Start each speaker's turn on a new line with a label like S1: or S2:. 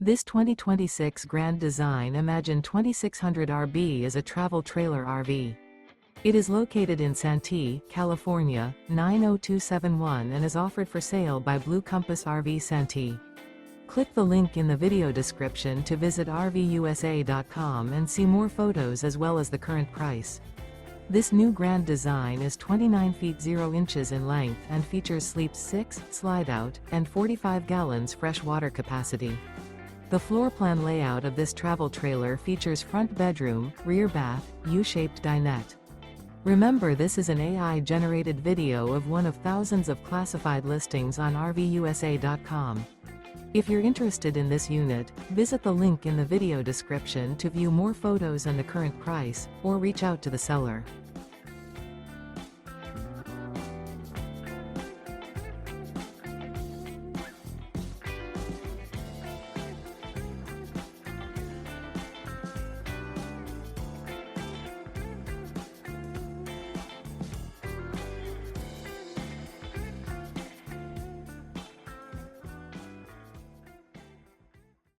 S1: This 2026 Grand Design Imagine 2600 RB is a travel trailer RV. It is located in Santee, California, 90271 and is offered for sale by Blue Compass RV Santee. Click the link in the video description to visit RVUSA.com and see more photos as well as the current price. This new Grand Design is 29 feet 0 inches in length and features sleeps 6, slide-out, and 45 gallons fresh water capacity. The floor plan layout of this travel trailer features front bedroom, rear bath, U-shaped dinette. Remember, this is an AI-generated video of one of thousands of classified listings on RVUSA.com. If you're interested in this unit, visit the link in the video description to view more photos and the current price, or reach out to the seller.